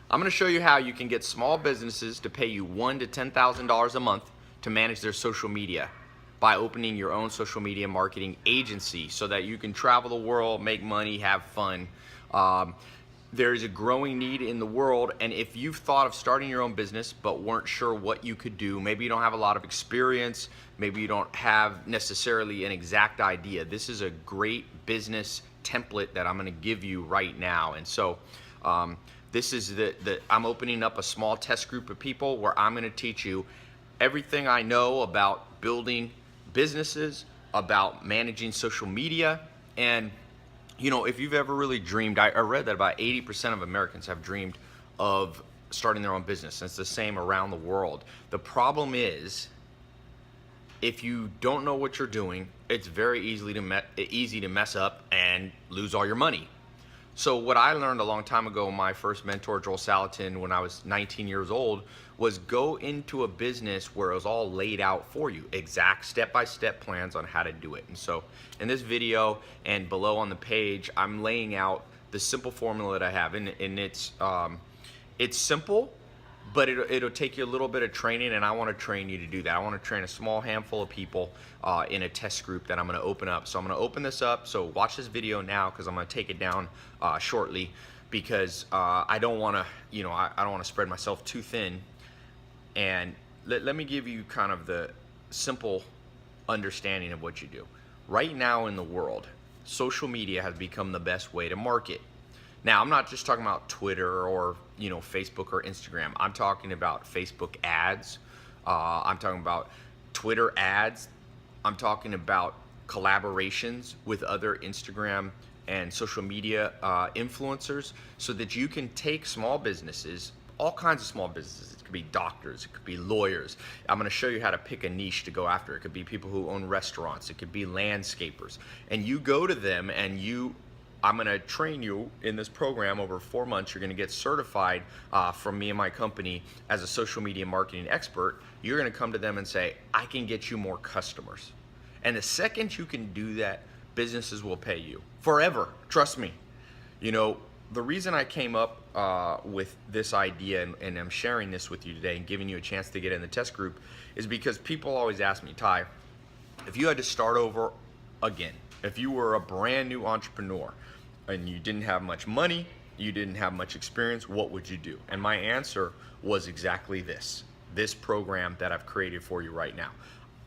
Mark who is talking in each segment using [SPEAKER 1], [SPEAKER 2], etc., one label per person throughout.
[SPEAKER 1] I'm going to show you how you can get small businesses to pay you $1,000 to $10,000 a month to manage their social media by opening your own social media marketing agency so that you can travel the world, make money, have fun. There is a growing need in the world, and if you've thought of starting your own business but weren't sure what you could do, maybe you don't have a lot of experience, maybe you don't have necessarily an exact idea, this is a great business template that I'm going to give you right now. And so this is I'm opening up a small test group of people where I'm going to teach you everything I know about building businesses, about managing social media. And you know, if you've ever really dreamed, I read that about 80% of Americans have dreamed of starting their own business. And it's the same around the world. The problem is, if you don't know what you're doing, it's very easy to mess up and lose all your money. So what I learned a long time ago, my first mentor, Joel Salatin, when I was 19 years old, was go into a business where it was all laid out for you, exact step-by-step plans on how to do it. And so in this video and below on the page, I'm laying out the simple formula that I have, and it's simple, but it'll take you a little bit of training, and I want to train you to do that. I want to train a small handful of people in a test group that I'm going to open up. So I'm going to open this up. So watch this video now because I'm going to take it down shortly, because I don't want to, I don't want to spread myself too thin. And let me give you kind of the simple understanding of what you do. Right now in the world, social media has become the best way to market. Now, I'm not just talking about Twitter or Facebook or Instagram. I'm talking about Facebook ads. I'm talking about Twitter ads. I'm talking about collaborations with other Instagram and social media influencers, so that you can take small businesses, all kinds of small businesses. It could be doctors, it could be lawyers. I'm going to show you how to pick a niche to go after. It could be people who own restaurants. It could be landscapers. And you go to them and I'm going to train you in this program over 4 months. You're going to get certified from me and my company as a social media marketing expert. You're going to come to them and say, I can get you more customers. And the second you can do that, businesses will pay you forever. Trust me. The reason I came up with this idea, and I'm sharing this with you today and giving you a chance to get in the test group, is because people always ask me, Ty, if you had to start over again, if you were a brand new entrepreneur and you didn't have much money, you didn't have much experience, what would you do? And my answer was exactly this program that I've created for you right now.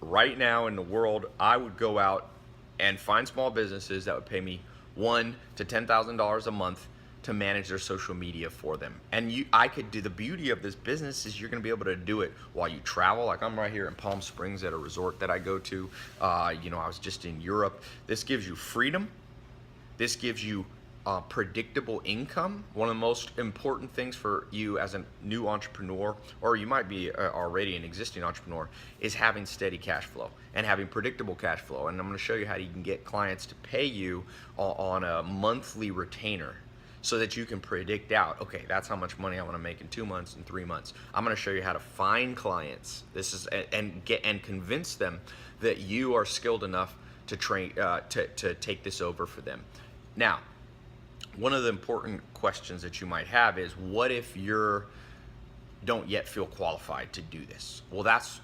[SPEAKER 1] Right now in the world, I would go out and find small businesses that would pay me $1,000 to $10,000 a month to manage their social media for them. And I could do, the beauty of this business is you're gonna be able to do it while you travel. Like I'm right here in Palm Springs at a resort that I go to. I was just in Europe. This gives you freedom. This gives you predictable income. One of the most important things for you as a new entrepreneur, or you might be already an existing entrepreneur, is having steady cash flow and having predictable cash flow. And I'm gonna show you how you can get clients to pay you on a monthly retainer, so that you can predict out, okay, that's how much money I want to make in 2 months and 3 months. I'm going to show you how to find clients. This is and convince them that you are skilled enough to train to take this over for them. Now, one of the important questions that you might have is, what if you don't yet feel qualified to do this? Well, that's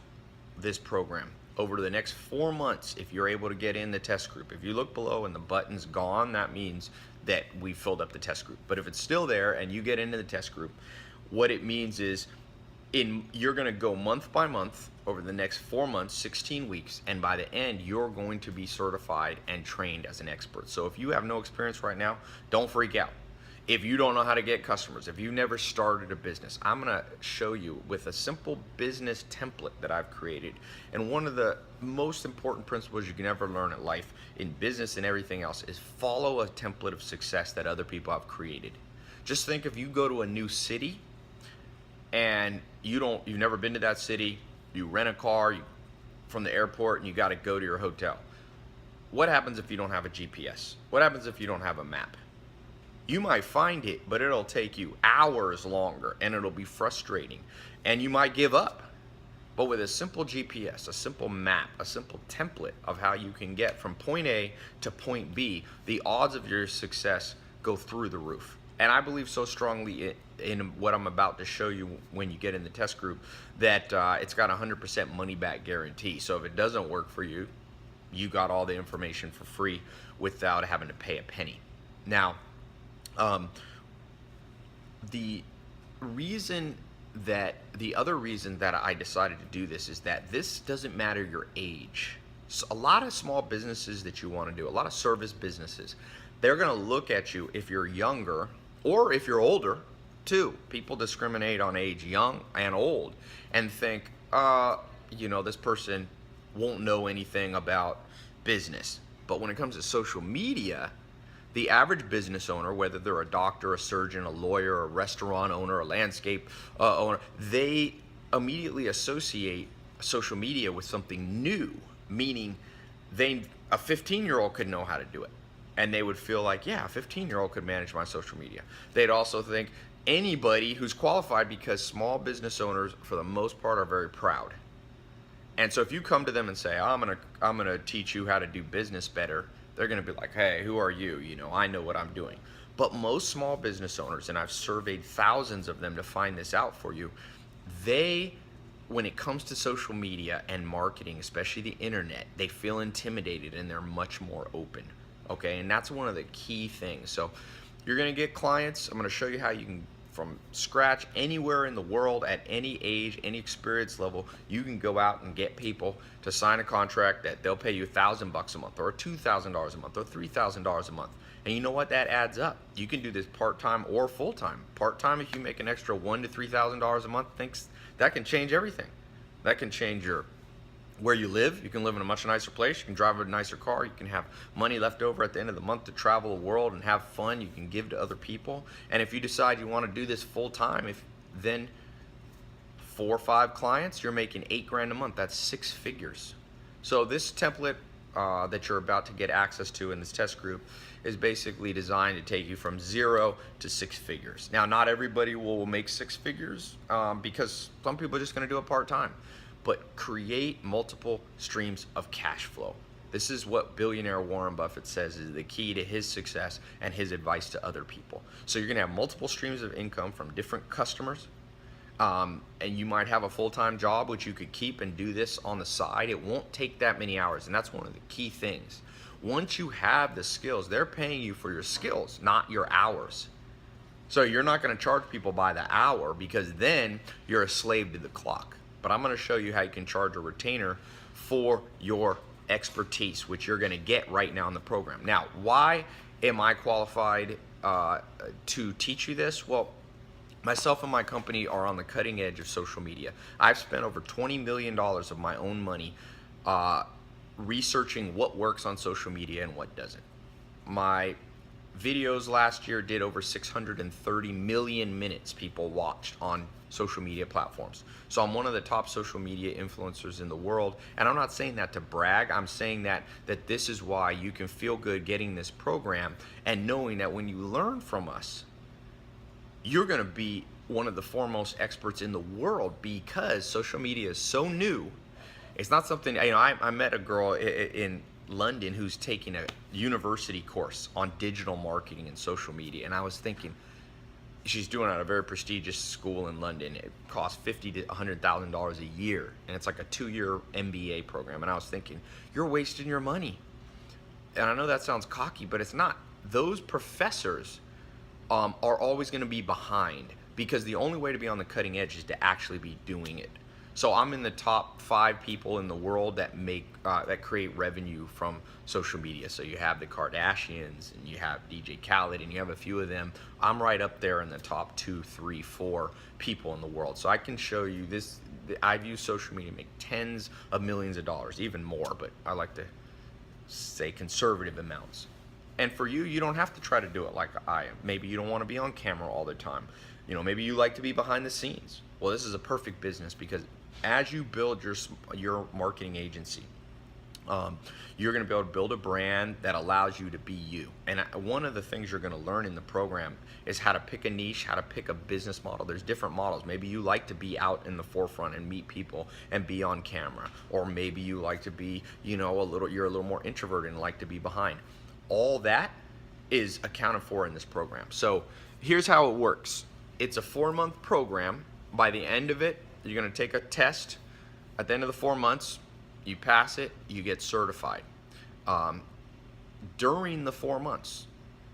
[SPEAKER 1] this program. Over the next 4 months, if you're able to get in the test group, if you look below and the button's gone, that means that we filled up the test group. But if it's still there and you get into the test group, what it means is you're gonna go month by month over the next 4 months, 16 weeks, and by the end, you're going to be certified and trained as an expert. So if you have no experience right now, don't freak out. If you don't know how to get customers, if you've never started a business, I'm gonna show you with a simple business template that I've created. And one of the most important principles you can ever learn in life, in business and everything else, is follow a template of success that other people have created. Just think, if you go to a new city and you've never been to that city, you rent a car from the airport and you gotta go to your hotel. What happens if you don't have a GPS? What happens if you don't have a map? You might find it, but it'll take you hours longer and it'll be frustrating and you might give up. But with a simple GPS, a simple map, a simple template of how you can get from point A to point B, the odds of your success go through the roof. And I believe so strongly in what I'm about to show you when you get in the test group that it's got 100% money back guarantee. So if it doesn't work for you, you got all the information for free without having to pay a penny. Now, the other reason that I decided to do this is that this doesn't matter your age. So a lot of small businesses that you want to do, a lot of service businesses, they're going to look at you if you're younger or if you're older too. People discriminate on age, young and old, and think, this person won't know anything about business. But when it comes to social media, the average business owner, whether they're a doctor, a surgeon, a lawyer, a restaurant owner, a landscape owner, they immediately associate social media with something new, meaning a 15-year-old could know how to do it. And they would feel like, yeah, a 15-year-old could manage my social media. They'd also think anybody who's qualified, because small business owners, for the most part, are very proud. And so if you come to them and say, I'm gonna teach you how to do business better, they're gonna be like, hey, who are you? I know what I'm doing. But most small business owners, and I've surveyed thousands of them to find this out for you, when it comes to social media and marketing, especially the internet, they feel intimidated and they're much more open. Okay, and that's one of the key things. So you're gonna get clients. I'm gonna show you how you can, from scratch, anywhere in the world, at any age, any experience level, you can go out and get people to sign a contract that they'll pay you $1,000 a month, or $2,000 a month, or $3,000 a month. And you know what? That adds up. You can do this part-time or full-time. Part-time, if you make an extra $1,000 to $3,000 a month, that can change everything. That can change where you live. You can live in a much nicer place. You can drive a nicer car. You can have money left over at the end of the month to travel the world and have fun. You can give to other people. And if you decide you want to do this full time, then 4 or 5 clients, you're making $8,000 a month. That's 6 figures. So this template that you're about to get access to in this test group is basically designed to take you from 0 to 6 figures. Now, not everybody will make 6 figures because some people are just going to do it part-time. But create multiple streams of cash flow. This is what billionaire Warren Buffett says is the key to his success and his advice to other people. So you're gonna have multiple streams of income from different customers, and you might have a full-time job which you could keep and do this on the side. It won't take that many hours, and that's one of the key things. Once you have the skills, they're paying you for your skills, not your hours. So you're not gonna charge people by the hour, because then you're a slave to the clock. But I'm going to show you how you can charge a retainer for your expertise, which you're going to get right now in the program. Now, why am I qualified to teach you this? Well, myself and my company are on the cutting edge of social media. I've spent over $20 million of my own money researching what works on social media and what doesn't. My videos last year did over 630 million minutes people watched on social media platforms. So I'm one of the top social media influencers in the world, and I'm not saying that to brag. I'm saying that this is why you can feel good getting this program and knowing that when you learn from us, you're going to be one of the foremost experts in the world, because social media is so new. It's not something, I met a girl in London who's taking a university course on digital marketing and social media, and I was thinking, she's doing it at a very prestigious school in London. It costs $50,000 to $100,000 a year, and it's like a 2-year MBA program. And I was thinking, you're wasting your money. And I know that sounds cocky, but it's not. Those professors are always going to be behind, because the only way to be on the cutting edge is to actually be doing it. So I'm in the top 5 people in the world that create revenue from social media. So you have the Kardashians, and you have DJ Khaled, and you have a few of them. I'm right up there in the top 2, 3, 4 people in the world. So I can show you this. I've used social media to make tens of millions of dollars, even more, but I like to say conservative amounts. And for you, you don't have to try to do it like I am. Maybe you don't want to be on camera all the time. Maybe you like to be behind the scenes. Well, this is a perfect business, because as you build your marketing agency, you're going to be able to build a brand that allows you to be you. And one of the things you're going to learn in the program is how to pick a niche, how to pick a business model. There's different models. Maybe you like to be out in the forefront and meet people and be on camera, or maybe you like to be, you're a little more introverted and like to be behind. All that is accounted for in this program. So here's how it works. It's a 4-month program. By the end of it, you're going to take a test. At the end of the 4 months, you pass it, you get certified. During the 4 months,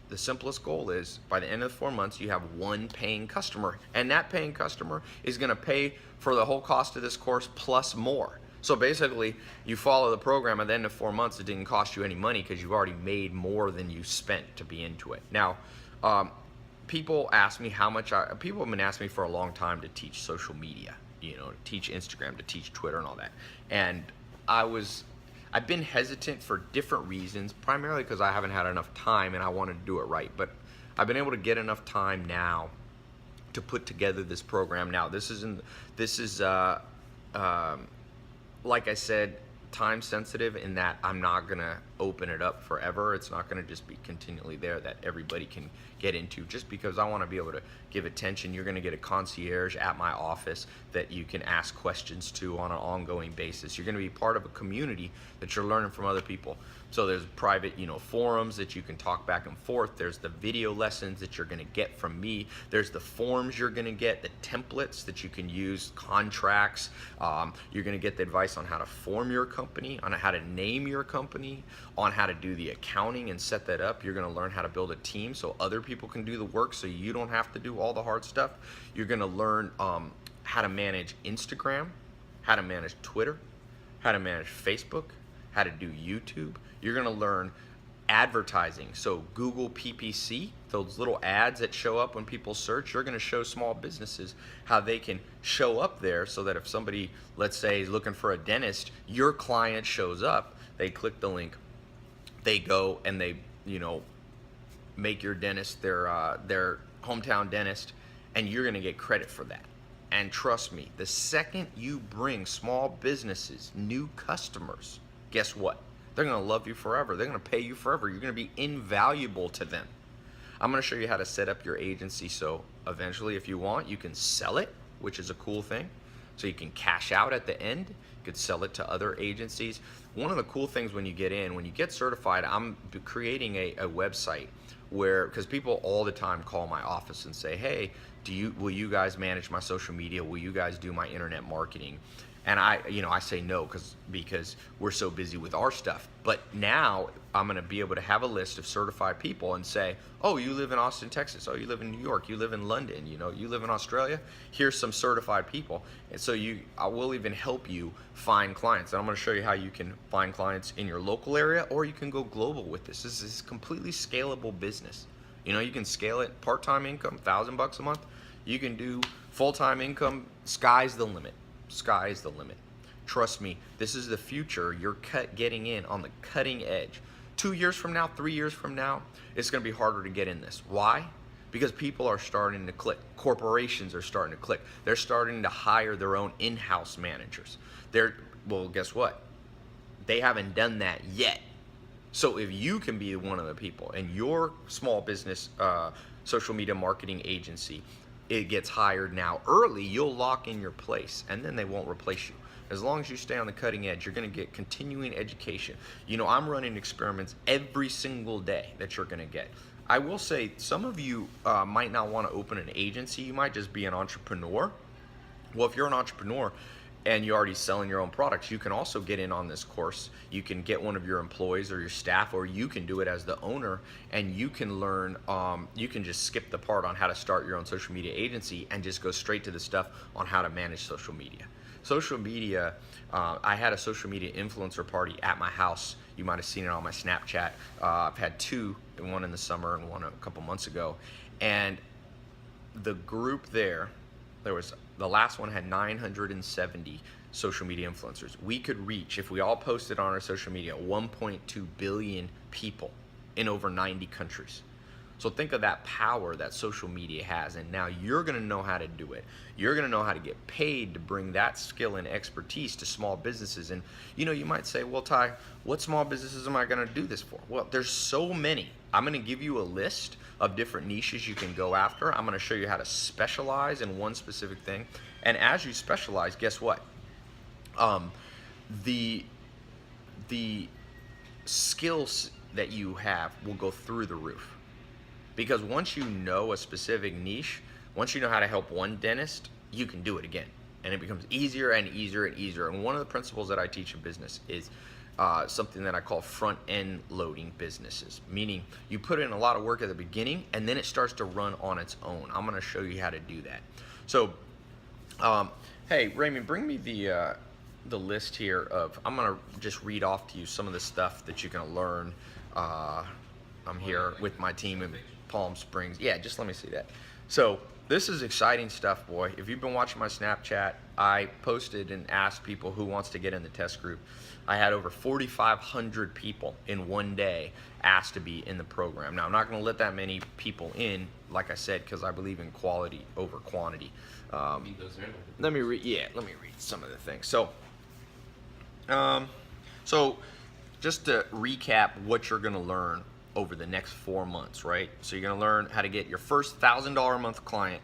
[SPEAKER 1] the simplest goal is by the end of the 4 months, you have one paying customer, and that paying customer is going to pay for the whole cost of this course plus more. So basically, you follow the program. At the end of 4 months, it didn't cost you any money because you've already made more than you spent to be into it. Now, people ask me how much people have been asking me for a long time to teach social media, to teach Instagram, to teach Twitter and all that. And I've been hesitant for different reasons, primarily because I haven't had enough time and I wanted to do it right. But I've been able to get enough time now to put together this program. Now, this is like I said, time sensitive in that I'm not gonna open it up forever. It's not gonna just be continually there that everybody can get into, just because I want to be able to give attention. You're gonna get a concierge at my office that you can ask questions to on an ongoing basis. You're gonna be part of a community that you're learning from other people. So there's private, forums that you can talk back and forth. There's the video lessons that you're gonna get from me. There's the forms you're gonna get, the templates that you can use, contracts. You're gonna get the advice on how to form your company, on how to name your company, on how to do the accounting and set that up. You're gonna learn how to build a team so other people can do the work so you don't have to do all the hard stuff. You're gonna learn how to manage Instagram, how to manage Twitter, how to manage Facebook, how to do YouTube. You're gonna learn advertising. So Google PPC, those little ads that show up when people search, you're gonna show small businesses how they can show up there so that if somebody, let's say, is looking for a dentist, your client shows up, they click the link, they go and they, make your dentist their hometown dentist, and you're gonna get credit for that. And trust me, the second you bring small businesses new customers, guess what? They're gonna love you forever. They're gonna pay you forever. You're gonna be invaluable to them. I'm gonna show you how to set up your agency so eventually, if you want, you can sell it, which is a cool thing. So you can cash out at the end. You could sell it to other agencies. One of the cool things when you get certified, I'm creating a website where, because people all the time call my office and say, hey, will you guys manage my social media? Will you guys do my internet marketing? And I say no because we're so busy with our stuff. But now I'm going to be able to have a list of certified people and say, oh, you live in Austin, Texas. Oh, you live in New York. You live in London. You live in Australia. Here's some certified people. And so I will even help you find clients. And I'm going to show you how you can find clients in your local area, or you can go global with this. This is completely scalable business. You can scale it, part-time income, $1,000 a month. You can do full-time income. Sky's the limit. Sky's the limit. Trust me, this is the future. You're getting in on the cutting edge. 2 years from now, 3 years from now, it's going to be harder to get in this. Why? Because people are starting to click. Corporations are starting to click. They're starting to hire their own in-house managers. Well, guess what? They haven't done that yet. So if you can be one of the people and your small business social media marketing agency, it gets hired now early, you'll lock in your place and then they won't replace you. As long as you stay on the cutting edge, you're going to get continuing education. I'm running experiments every single day that you're going to get. I will say some of you might not want to open an agency. You might just be an entrepreneur. Well, if you're an entrepreneur and you're already selling your own products, you can also get in on this course. You can get one of your employees or your staff, or you can do it as the owner, and you can learn, you can just skip the part on how to start your own social media agency and just go straight to the stuff on how to manage social media. Social media, I had a social media influencer party at my house. You might have seen it on my Snapchat. I've had two, one in the summer and one a couple months ago. And the group the last one had 970 social media influencers. We could reach, if we all posted on our social media, 1.2 billion people in over 90 countries. So think of that power that social media has, and now you're gonna know how to do it. You're gonna know how to get paid to bring that skill and expertise to small businesses. And you might say, well, Ty, what small businesses am I gonna do this for? Well, there's so many. I'm gonna give you a list of different niches you can go after. I'm gonna show you how to specialize in one specific thing. And as you specialize, guess what? The skills that you have will go through the roof. Because once you know a specific niche, once you know how to help one dentist, you can do it again. And it becomes easier and easier and easier. And one of the principles that I teach in business is something that I call front end loading businesses, meaning you put in a lot of work at the beginning and then it starts to run on its own. I'm going to show you how to do that. So, hey, Raymond, bring me the list here of, I'm going to just read off to you some of the stuff that you're going to learn. I'm here with my team in Palm Springs. Yeah, just let me see that. So this is exciting stuff, boy. If you've been watching my Snapchat, I posted and asked people who wants to get in the test group. I had over 4,500 people in one day asked to be in the program. Now, I'm not going to let that many people in, like I said, because I believe in quality over quantity. Let me read. Yeah, let me read some of the things. So just to recap what you're going to learn over the next 4 months, right? So you're going to learn how to get your first $1,000 a month client.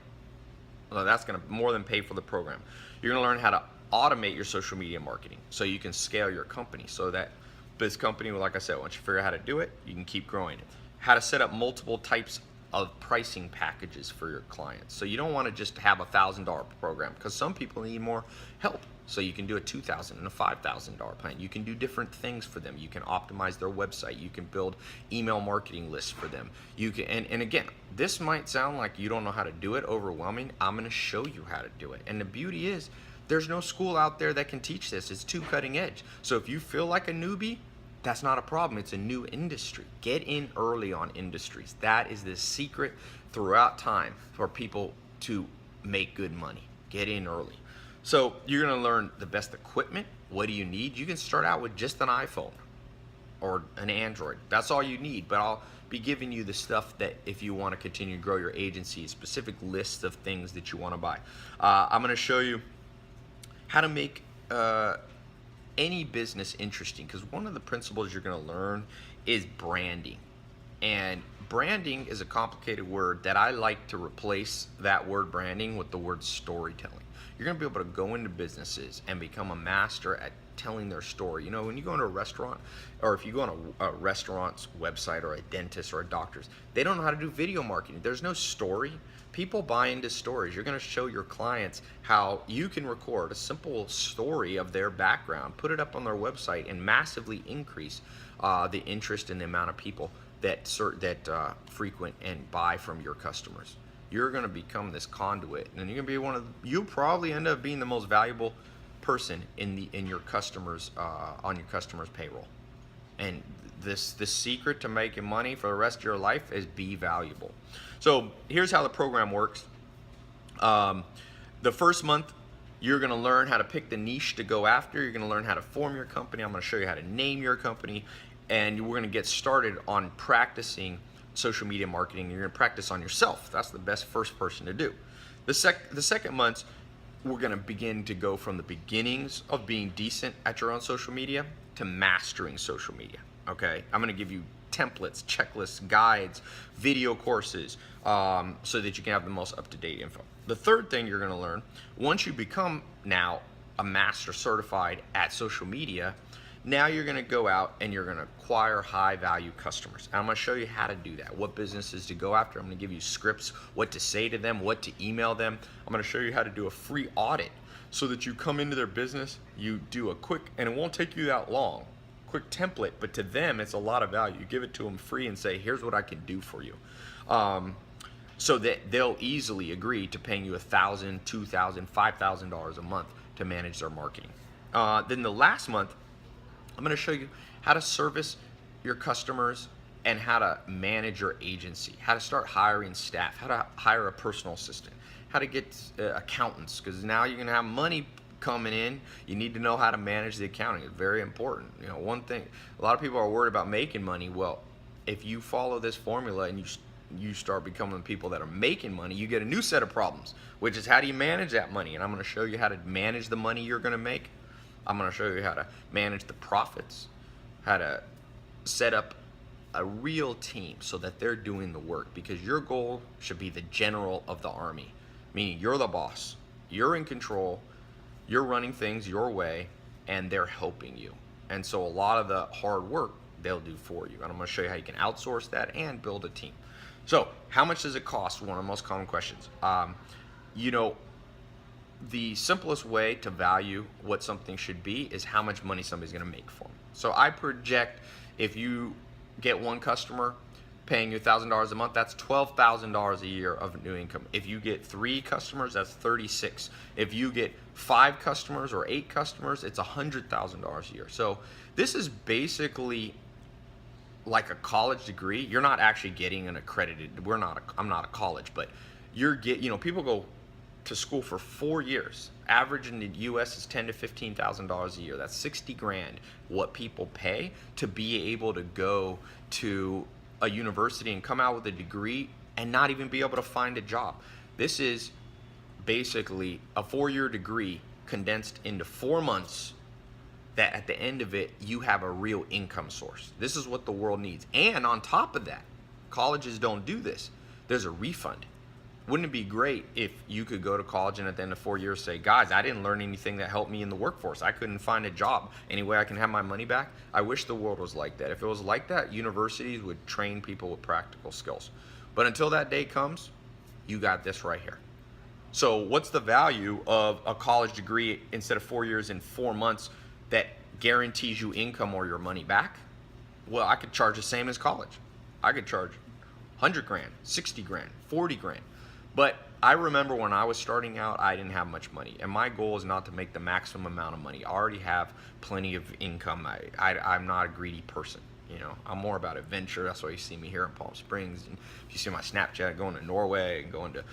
[SPEAKER 1] Well, that's going to more than pay for the program. You're going to learn how to automate your social media marketing so you can scale your company, so that this company, like I said, once you figure out how to do it, you can keep growing it. How to set up multiple types of pricing packages for your clients. So you don't want to just have a $1,000 program, because some people need more help. So you can do a $2,000 and a $5,000 plan. You can do different things for them. You can optimize their website. You can build email marketing lists for them. You can, and again, this might sound like you don't know how to do it, overwhelming. I'm going to show you how to do it. And the beauty is, there's no school out there that can teach this. It's too cutting edge. So if you feel like a newbie, that's not a problem. It's a new industry. Get in early on industries. That is the secret throughout time for people to make good money. Get in early. So you're going to learn the best equipment. What do you need? You can start out with just an iPhone or an Android. That's all you need. But I'll be giving you the stuff that if you want to continue to grow your agency, specific lists of things that you want to buy. I'm going to show you how to make any business interesting, because one of the principles you're going to learn is branding. And branding is a complicated word that I like to replace that word branding with the word storytelling. You're going to be able to go into businesses and become a master at telling their story. You know, when you go into a restaurant, or if you go on a restaurant's website, or a dentist or a doctor's, they don't know how to do video marketing. There's no story. People buy into stories. You're going to show your clients how you can record a simple story of their background, put it up on their website, and massively increase the interest in the amount of people that frequent and buy from your customers. You're going to become this conduit, and you're going to be you'll probably end up being the most valuable person in your customers on your customers' payroll. And the secret to making money for the rest of your life is be valuable. So here's how the program works. The first month, you're going to learn how to pick the niche to go after. You're going to learn how to form your company. I'm going to show you how to name your company, and we're going to get started on practicing social media marketing. You're going to practice on yourself. That's the best first person to do. The second month, we're going to begin to go from the beginnings of being decent at your own social media to mastering social media. Okay, I'm going to give you templates, checklists, guides, video courses, so that you can have the most up-to-date info. The third thing you're going to learn, once you become now a master certified at social media, now you're going to go out and you're going to acquire high-value customers. And I'm going to show you how to do that, what businesses to go after. I'm going to give you scripts, what to say to them, what to email them. I'm going to show you how to do a free audit so that you come into their business, you do a quick, and it won't take you that long, quick template, but to them it's a lot of value. You give it to them free and say, here's what I can do for you, so that they'll easily agree to paying you $1,000, $2,000, $5,000 a month to manage their marketing. Then the last month, I'm going to show you how to service your customers and how to manage your agency, how to start hiring staff, how to hire a personal assistant, how to get accountants, because now you're going to have money coming in. You need to know how to manage the accounting. It's very important. You know, one thing, a lot of people are worried about making money. Well, if you follow this formula and you start becoming the people that are making money, you get a new set of problems, which is how do you manage that money? And I'm going to show you how to manage the money you're going to make. I'm going to show you how to manage the profits, how to set up a real team so that they're doing the work, because your goal should be the general of the army, meaning you're the boss, you're in control, you're running things your way, and they're helping you. And so a lot of the hard work they'll do for you. And I'm going to show you how you can outsource that and build a team. So how much does it cost? One of the most common questions. You know, the simplest way to value what something should be is how much money somebody's going to make for them. So I project if you get one customer paying you $1,000 a month, that's $12,000 a year of new income. If you get 3 customers, that's 36. If you get 5 customers or 8 customers, it's $100,000 a year. So this is basically like a college degree. You're not actually getting an accredited. I'm not a college, but people go to school for 4 years. Average in the U.S. is $10,000 to $15,000 a year. That's 60 grand. What people pay to be able to go to a university and come out with a degree and not even be able to find a job. This is basically a 4-year degree condensed into 4 months. That at the end of it, you have a real income source. This is what the world needs. And on top of that, colleges don't do this. There's a refund. Wouldn't it be great if you could go to college and at the end of 4 years say, guys, I didn't learn anything that helped me in the workforce. I couldn't find a job. Any way I can have my money back? I wish the world was like that. If it was like that, universities would train people with practical skills. But until that day comes, you got this right here. So what's the value of a college degree instead of 4 years in 4 months that guarantees you income or your money back? Well, I could charge the same as college. I could charge 100 grand, 60 grand, 40 grand. But I remember when I was starting out, I didn't have much money. And my goal is not to make the maximum amount of money. I already have plenty of income. I'm not a greedy person. You know, I'm more about adventure. That's why you see me here in Palm Springs. And if you see my Snapchat, going to Norway and going to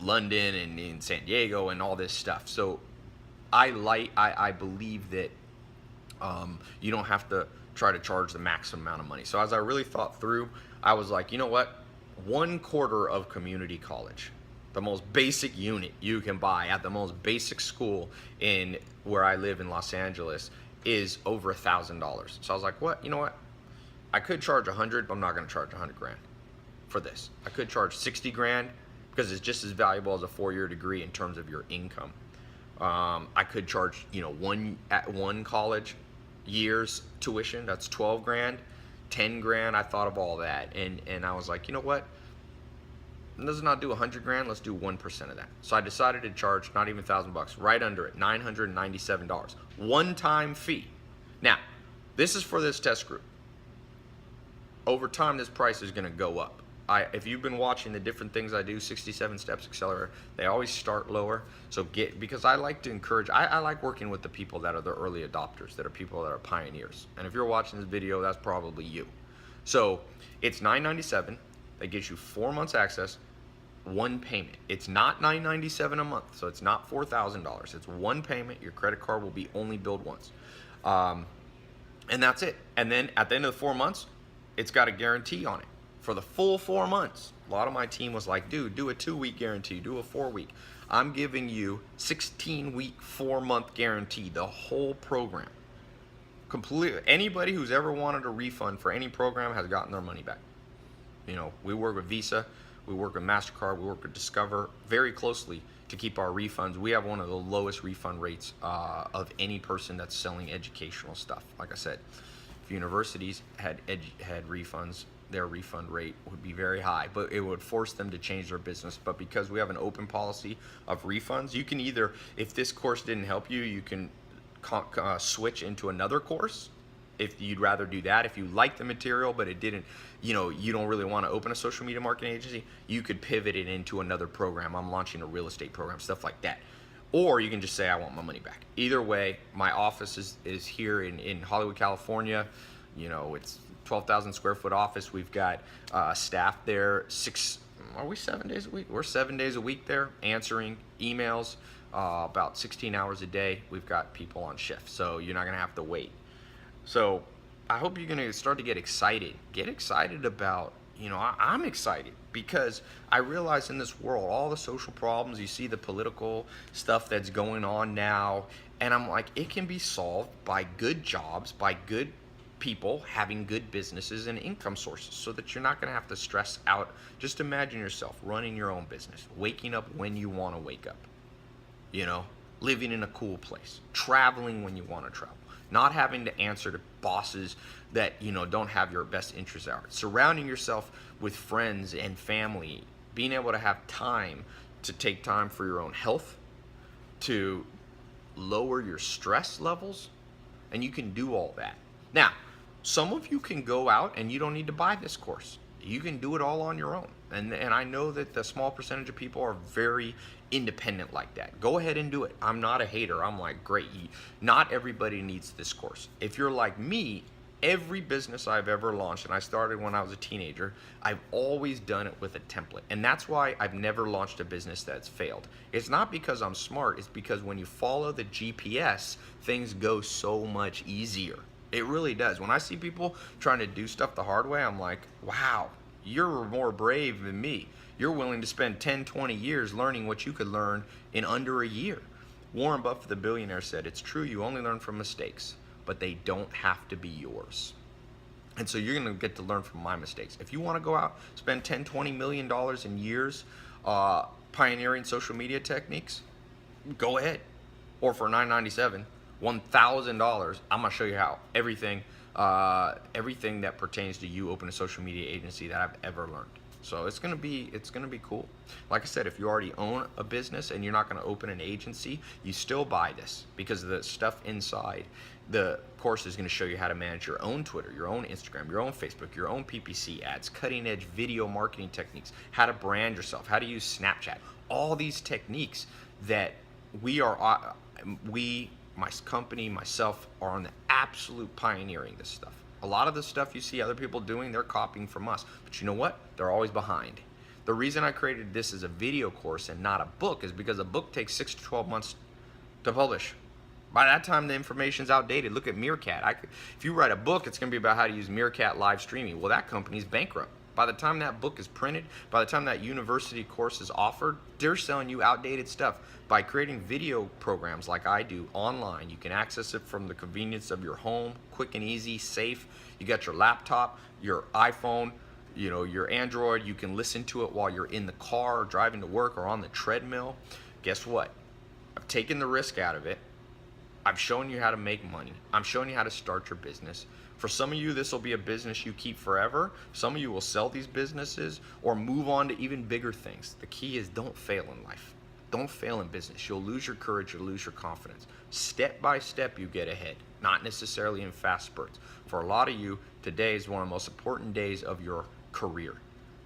[SPEAKER 1] London and in San Diego and all this stuff. So I believe that you don't have to try to charge the maximum amount of money. So as I really thought through, I was like, you know what? 1/4 of community college, the most basic unit you can buy at the most basic school in where I live in Los Angeles, is over $1,000. So I was like, what? You know what? I could charge 100, but I'm not going to charge 100 grand for this. I could charge 60 grand because it's just as valuable as a 4-year degree in terms of your income. I could charge, one college year's tuition. That's 12 grand, 10 grand. I thought of all that. And I was like, you know what? Let's not do 100 grand. Let's do 1% of that. So I decided to charge not even $1,000, right under it, $997. One-time fee. Now, this is for this test group. Over time, this price is going to go up. If you've been watching the different things I do, 67 Steps Accelerator, they always start lower. So because I like to encourage, I like working with the people that are the early adopters, that are people that are pioneers. And if you're watching this video, that's probably you. So it's $997. That gives you 4 months access, one payment. It's not $997 a month, so it's not $4,000. It's one payment. Your credit card will be only billed once. And that's it. And then at the end of the 4 months, it's got a guarantee on it for the full 4 months. A lot of my team was like, dude, do a 2-week guarantee, do a 4-week. I'm giving you 16-week, 4-month guarantee, the whole program. Completely. Anybody who's ever wanted a refund for any program has gotten their money back. We work with Visa, we work with MasterCard, we work with Discover very closely to keep our refunds. We have one of the lowest refund rates of any person that's selling educational stuff. Like I said, if universities had refunds, their refund rate would be very high, but it would force them to change their business. But because we have an open policy of refunds, you can either, if this course didn't help you, you can switch into another course if you'd rather do that. If you like the material but it didn't, you don't really want to open a social media marketing agency, you could pivot it into another program. I'm launching a real estate program, stuff like that. Or you can just say, I want my money back. Either way, my office is here in Hollywood, California. It's 12,000 square foot office. We've got staff there. 7 days a week? We're 7 days a week there answering emails about 16 hours a day. We've got people on shift, so you're not going to have to wait. So I hope you're going to start to get excited. Get excited about, I'm excited because I realize in this world, all the social problems, you see the political stuff that's going on now, and I'm like, it can be solved by good jobs, by good people having good businesses and income sources so that you're not going to have to stress out. Just imagine yourself running your own business, waking up when you want to wake up, living in a cool place, traveling when you want to travel, not having to answer to bosses that, you know, don't have your best interests at heart, surrounding yourself with friends and family, being able to have time to take time for your own health, to lower your stress levels, and you can do all that. Now, some of you can go out and you don't need to buy this course. You can do it all on your own. And I know that the small percentage of people are very independent like that. Go ahead and do it. I'm not a hater. I'm like, great. Not everybody needs this course. If you're like me, every business I've ever launched, and I started when I was a teenager, I've always done it with a template. And that's why I've never launched a business that's failed. It's not because I'm smart, it's because when you follow the GPS, things go so much easier. It really does. When I see people trying to do stuff the hard way, I'm like, wow, you're more brave than me. You're willing to spend 10, 20 years learning what you could learn in under a year. Warren Buffett, the billionaire, said, it's true, you only learn from mistakes, but they don't have to be yours. And so you're gonna get to learn from my mistakes. If you wanna go out, spend 10, 20 million dollars in years pioneering social media techniques, go ahead. Or for $997, $1,000, I'm gonna show you how. Everything that pertains to you open a social media agency that I've ever learned. So it's gonna be cool. Like I said, if you already own a business and you're not gonna open an agency, you still buy this because the stuff inside the course is gonna show you how to manage your own Twitter, your own Instagram, your own Facebook, your own PPC ads, cutting edge video marketing techniques, how to brand yourself, how to use Snapchat, all these techniques that my company, myself, are on the absolute pioneering this stuff. A lot of the stuff you see other people doing, they're copying from us. But you know what? They're always behind. The reason I created this as a video course and not a book is because a book takes 6 to 12 months to publish. By that time, the information's outdated. Look at Meerkat. If you write a book, it's going to be about how to use Meerkat live streaming. Well, that company's bankrupt. By the time that book is printed, by the time that university course is offered, they're selling you outdated stuff. By creating video programs like I do online, you can access it from the convenience of your home, quick and easy, safe. You got your laptop, your iPhone, you know, your Android. You can listen to it while you're in the car, or driving to work, or on the treadmill. Guess what? I've taken the risk out of it. I've shown you how to make money. I'm showing you how to start your business. For some of you, this will be a business you keep forever. Some of you will sell these businesses or move on to even bigger things. The key is don't fail in life. Don't fail in business. You'll lose your courage, you'll lose your confidence. Step by step, you get ahead, not necessarily in fast spurts. For a lot of you, today is one of the most important days of your career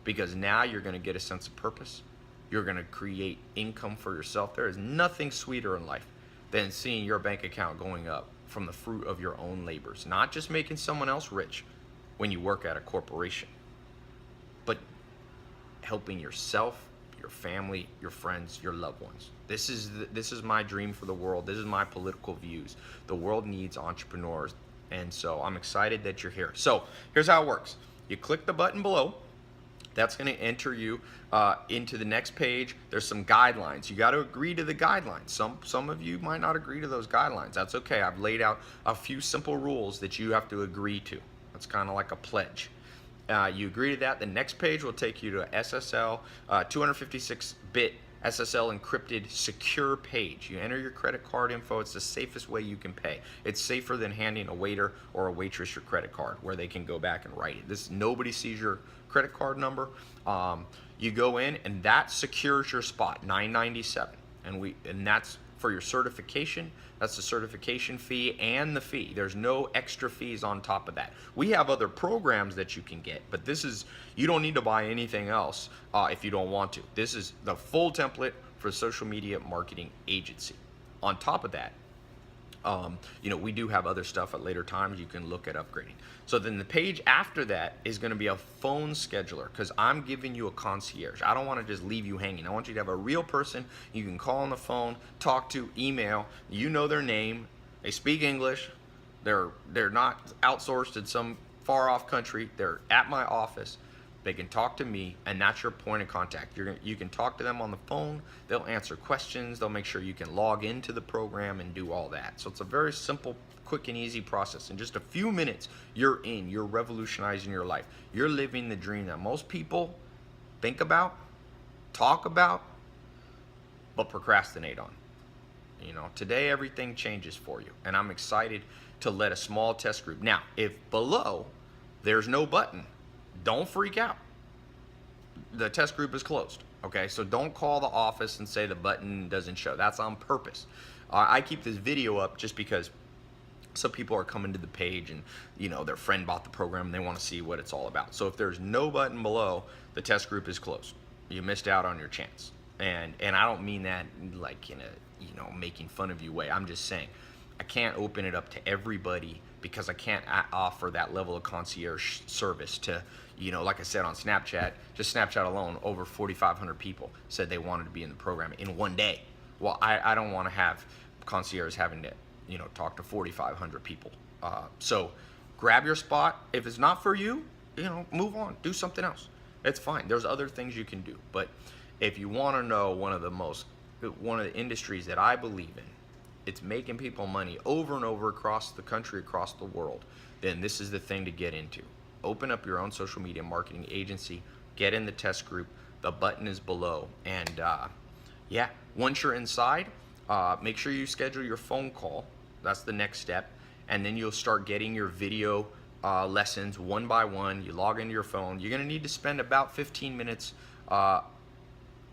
[SPEAKER 1] because now you're going to get a sense of purpose. You're going to create income for yourself. There is nothing sweeter in life than seeing your bank account going up from the fruit of your own labors. Not just making someone else rich when you work at a corporation, but helping yourself, your family, your friends, your loved ones. This is my dream for the world. This is my political views. The world needs entrepreneurs, and so I'm excited that you're here. So here's how it works. You click the button below. That's going to enter you into the next page. There's some guidelines. You got to agree to the guidelines. Some of you might not agree to those guidelines. That's okay. I've laid out a few simple rules that you have to agree to. That's kind of like a pledge. You agree to that. The next page will take you to a SSL 256-bit SSL encrypted secure page. You enter your credit card info. It's the safest way you can pay. It's safer than handing a waiter or a waitress your credit card where they can go back and write it. Nobody sees your credit card number. You go in and that secures your spot, $997, and that's for your certification. That's the certification fee and the fee. There's no extra fees on top of that. We have other programs that you can get, but you don't need to buy anything else if you don't want to. This is the full template for social media marketing agency. On top of that, we do have other stuff at later times you can look at upgrading. So then the page after that is going to be a phone scheduler because I'm giving you a concierge. I don't want to just leave you hanging. I want you to have a real person you can call on the phone, talk to, email. You know their name. They speak English. They're not outsourced in some far off country. They're at my office. They can talk to me, and that's your point of contact. You can talk to them on the phone. They'll answer questions. They'll make sure you can log into the program and do all that. So it's a very simple, quick, and easy process. In just a few minutes, you're revolutionizing your life. You're living the dream that most people think about, talk about, but procrastinate on. You know, today everything changes for you, and I'm excited to let a small test group. Now, if below there's no button, don't freak out. The test group is closed. Okay, so don't call the office and say the button doesn't show. That's on purpose. I keep this video up just because some people are coming to the page and, you know, their friend bought the program and they want to see what it's all about. So if there's no button below, the test group is closed. You missed out on your chance. And I don't mean that like in a, you know, making fun of you way. I'm just saying I can't open it up to everybody because I can't offer that level of concierge service to, you know, like I said on Snapchat, just Snapchat alone, over 4,500 people said they wanted to be in the program in one day. Well, I don't want to have concierge having to, you know, talk to 4,500 people. So grab your spot. If it's not for you, you know, move on, do something else. It's fine. There's other things you can do. But if you want to know one of the industries that I believe in, it's making people money over and over across the country, across the world, then this is the thing to get into. Open up your own social media marketing agency, get in the test group. The button is below. And yeah, once you're inside, make sure you schedule your phone call. That's the next step. And then you'll start getting your video lessons one by one. You log into your phone. You're going to need to spend about 15 minutes. You're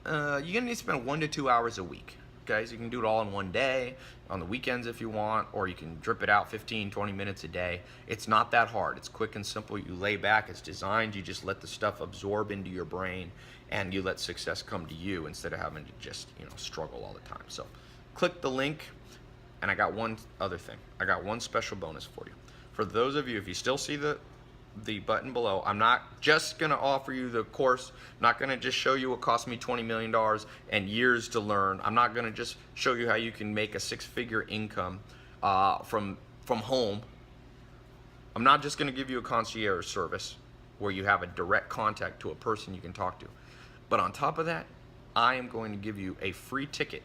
[SPEAKER 1] going to need to spend 1 to 2 hours a week. Okay, so you can do it all in one day, on the weekends if you want, or you can drip it out 15, 20 minutes a day. It's not that hard. It's quick and simple. You lay back. It's designed. You just let the stuff absorb into your brain, and you let success come to you instead of having to just, you know, struggle all the time. So click the link, and I got one other thing. I got one special bonus for you. For those of you, if you still see the button below, I'm not just gonna offer you the course. I'm not gonna just show you what cost me $20 million and years to learn. I'm not gonna just show you how you can make a 6-figure income from home. I'm not just gonna give you a concierge service where you have a direct contact to a person you can talk to. But on top of that, I am going to give you a free ticket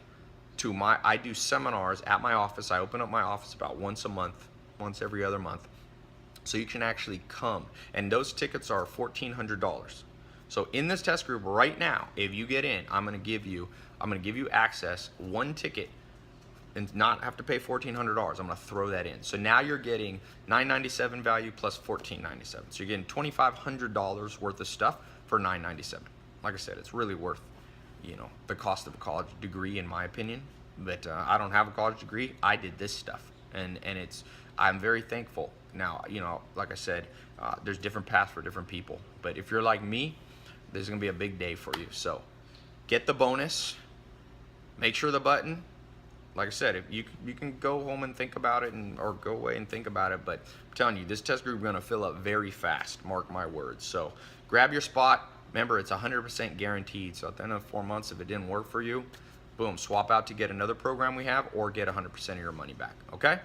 [SPEAKER 1] to I do seminars at my office. I open up my office about once a month, once every other month. So you can actually come, and those tickets are $1,400. So in this test group right now, if you get in, I'm gonna give you access, one ticket, and not have to pay $1,400. I'm gonna throw that in. So now you're getting $997 value plus $1,497. So you're getting $2,500 worth of stuff for $997. Like I said, it's really worth, you know, the cost of a college degree in my opinion. But I don't have a college degree. I did this stuff, and I'm very thankful. Now, you know, like I said, there's different paths for different people. But if you're like me, this is going to be a big day for you. So get the bonus. Make sure the button, like I said, if you can go home and think about it or go away and think about it. But I'm telling you, this test group is going to fill up very fast. Mark my words. So grab your spot. Remember, it's 100% guaranteed. So at the end of 4 months, if it didn't work for you, boom, swap out to get another program we have or get 100% of your money back. Okay?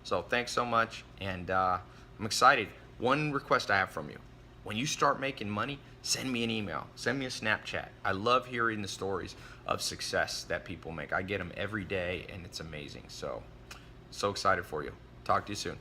[SPEAKER 1] So thanks so much, and I'm excited. One request I have from you. When you start making money, send me an email. Send me a Snapchat. I love hearing the stories of success that people make. I get them every day, and it's amazing. So excited for you. Talk to you soon.